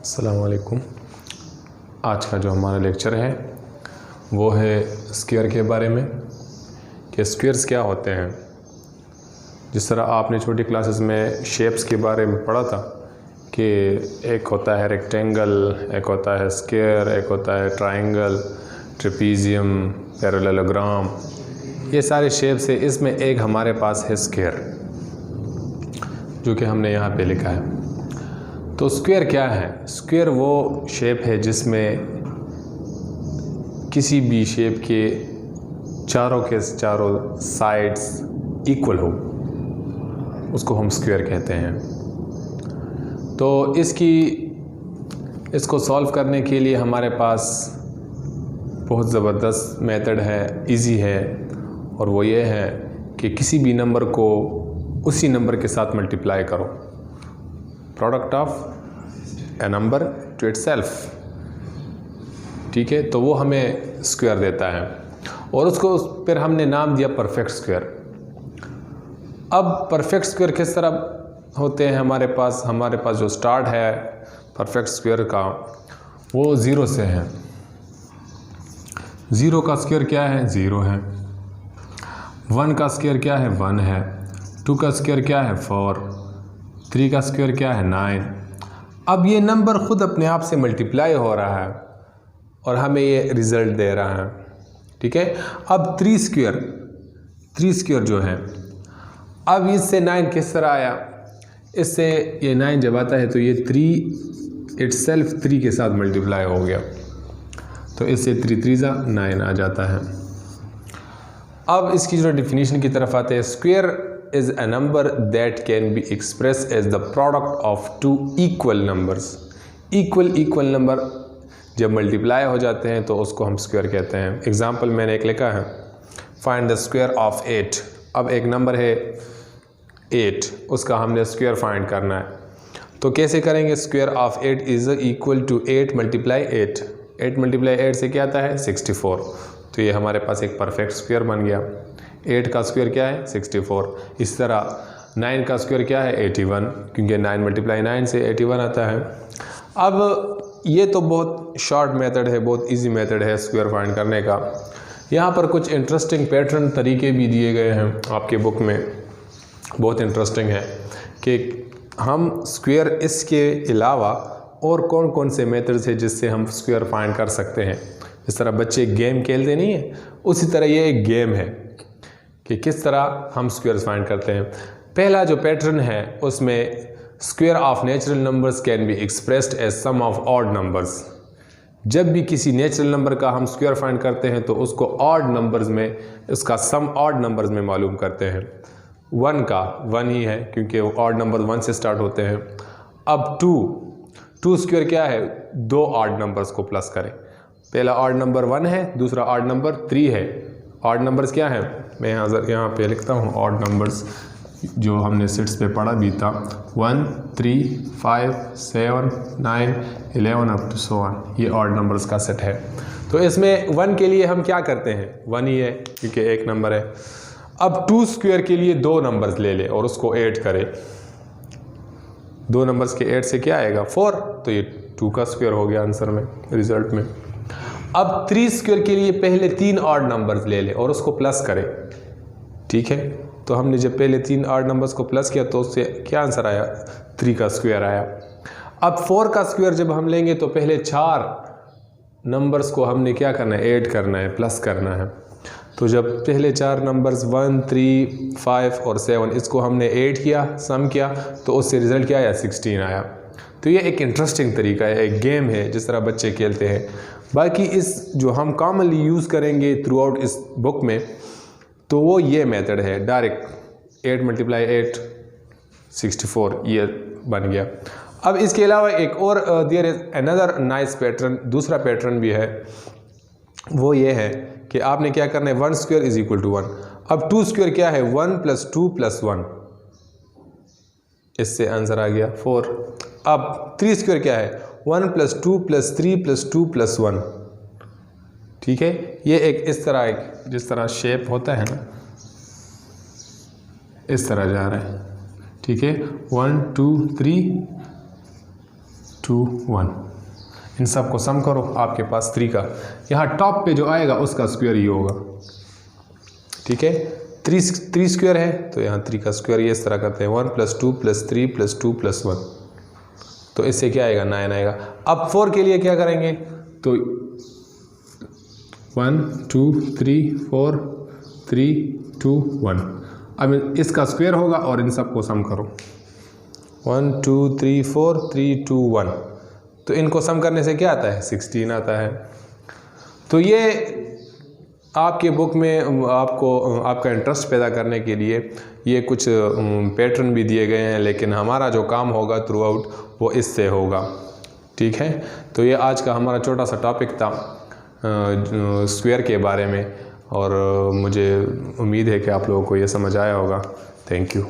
अस्सलाम वालेकुम। आज का जो हमारा लेक्चर है वो है स्क्वायर के बारे में कि स्क्वायर्स क्या होते हैं। जिस तरह आपने छोटी क्लासेस में शेप्स के बारे में पढ़ा था कि एक होता है रेक्टेंगल, एक होता है स्क्वायर, एक होता है ट्रायंगल, ट्रेपीजियम, पैरेललोग्राम, ये सारे शेप्स है। इसमें एक हमारे पास है स्क्वायर जो कि हमने यहाँ पे लिखा है। तो स्क्वायर क्या है? स्क्वायर वो शेप है जिसमें किसी भी शेप के चारों साइड्स इक्वल हो, उसको हम स्क्वायर कहते हैं। तो इसको सॉल्व करने के लिए हमारे पास बहुत ज़बरदस्त मेथड है, इजी है, और वो ये है कि किसी भी नंबर को उसी नंबर के साथ मल्टीप्लाई करो, product of A number two itself. ठीक है, तो वो हमें स्क्वायर देता है और उसको फिर हमने नाम दिया परफेक्ट स्क्वायर। अब परफेक्ट स्क्वायर किस तरह होते हैं? हमारे पास जो स्टार्ट है परफेक्ट स्क्वायर का वो 0 से है। 0 का स्क्वायर क्या है? 0 है। 1 का स्क्वायर क्या है? 1 है। 2 का स्क्वायर क्या है? 4। 3 का स्क्वायर क्या है? 9। अब ये नंबर खुद अपने आप से मल्टीप्लाई हो रहा है और हमें ये रिज़ल्ट दे रहा है। ठीक है, अब 3 स्क्वायर जो है, अब इससे 9 किस तरह आया? इससे ये 9 जब आता है तो ये 3 इटसेल्फ 3 के साथ मल्टीप्लाई हो गया, तो इससे 3 3 9 आ जाता है। अब इसकी जो डेफिनेशन की तरफ आते हैं, square is a number that can be expressed as the product of two equal numbers। equal number जब मल्टीप्लाई हो जाते हैं तो उसको हम स्क्वायर कहते हैं। एग्जाम्पल मैंने एक लिखा है, फाइंड द स्क्वायर ऑफ 8। अब एक नंबर है 8, उसका हमने स्क्वायर फाइंड करना है। तो कैसे करेंगे? Square of 8 is equal to 8 multiply 8। 8 multiply 8 से क्या आता है? 64। तो ये हमारे पास एक परफेक्ट स्क्वायर बन गया। 8 का स्क्वायर क्या है? 64। इस तरह 9 का स्क्वायर क्या है? 81, क्योंकि 9 मल्टीप्लाई 9 से 81 आता है। अब ये तो बहुत शॉर्ट मेथड है, बहुत इजी मेथड है स्क्वायर फाइंड करने का। यहाँ पर कुछ इंटरेस्टिंग पैटर्न तरीके भी दिए गए हैं आपके बुक में, बहुत इंटरेस्टिंग है कि हम स्क्वायर इसके अलावा और कौन कौन से मेथड्स है जिससे हम स्क्वायर फाइंड कर सकते हैं। जिस तरह बच्चे गेम खेलते नहीं है, उसी तरह ये एक गेम है कि किस तरह हम स्क्वायर्स फाइंड करते हैं। पहला जो पैटर्न है उसमें square of natural numbers can be expressed as sum of odd numbers. जब भी किसी नेचुरल नंबर का हम स्क्वायर फाइंड करते हैं तो उसको ऑड नंबर्स में, उसका सम ऑड नंबर्स में मालूम करते हैं। 1 का 1 ही है क्योंकि वो ऑड नंबर 1 से स्टार्ट होते हैं। अब 2 स्क्वायर क्या है? 2 ऑड नंबर्स को प्लस करें। पहला ऑड नंबर 1 है, दूसरा ऑड नंबर 3 है। ऑड नंबर्स क्या है? मैं यहाँ पे लिखता हूँ ऑड नंबर्स जो हमने सेट्स पे पढ़ा भी था, 1 3 5 7 9 11 अप टू सो ऑन। ये ऑड नंबर्स का सेट है। तो इसमें 1 के लिए हम क्या करते हैं? 1 ही है क्योंकि एक नंबर है। अब 2 स्क्वायर के लिए 2 नंबर्स ले ले और उसको ऐड करें। 2 नंबर्स के ऐड से क्या आएगा? 4। तो ये 2 का स्क्वायर हो गया आंसर में, रिजल्ट में। अब 3 स्क्वायर के लिए पहले 3 ऑड नंबर्स ले ले और उसको प्लस करें। ठीक है, तो हमने जब पहले 3 ऑड नंबर्स को प्लस किया तो उससे क्या आंसर आया? 3 का स्क्वायर आया। अब 4 का स्क्वायर जब हम लेंगे तो पहले 4 नंबर्स को हमने क्या करना है? ऐड करना है, प्लस करना है। तो जब पहले 4 नंबर्स 1 3 5 और 7 इसको हमने ऐड किया, सम किया, तो उससे रिजल्ट क्या आया? 16 आया। तो ये एक इंटरेस्टिंग तरीका है, एक गेम है जिस तरह बच्चे खेलते हैं। बाकी इस जो हम कॉमनली यूज़ करेंगे थ्रू आउट इस बुक में, तो वो ये मेथड है डायरेक्ट 8 मल्टीप्लाई 8 64, ये बन गया। अब इसके अलावा एक और there is another nice pattern, दूसरा पैटर्न भी है। वो ये है कि आपने क्या करना है? 1 स्क्वायर इज इक्वल टू 1। अब 2 स्क्वायर क्या है? 1 + 2 + 1, इससे आंसर आ गया 4। अब 3 स्क्वायर क्या है? 1 + 2 + 3 + 2 + 1। ठीक है, ये एक इस तरह जिस तरह शेप होता है ना, इस तरह जा रहा है। ठीक है, 1 2 3 2 1। इन सब को सम करो, आपके पास 3 का यहाँ टॉप पे जो आएगा उसका स्क्वायर ही होगा। ठीक है, 3 स्क्वायर है तो यहाँ 3 का स्क्वायर, ये इस तरह करते हैं 1 + 2 + 3 + 2 + 1, तो इससे क्या आएगा 9 आएगा। अब 4 के लिए क्या करेंगे, तो 1 2 3 4 3 2 1। अब इसका स्क्वायर होगा और इन सब को सम करो 1 2 3 4 3 2 1, तो इनको सम करने से क्या आता है 16 आता है। तो ये आपके बुक में आपको आपका इंटरेस्ट पैदा करने के लिए ये कुछ पैटर्न भी दिए गए हैं, लेकिन हमारा जो काम होगा थ्रू आउट वो इससे होगा। ठीक है, तो ये आज का हमारा छोटा सा टॉपिक था स्क्वायर के बारे में, और मुझे उम्मीद है कि आप लोगों को ये समझ आया होगा। Thank you.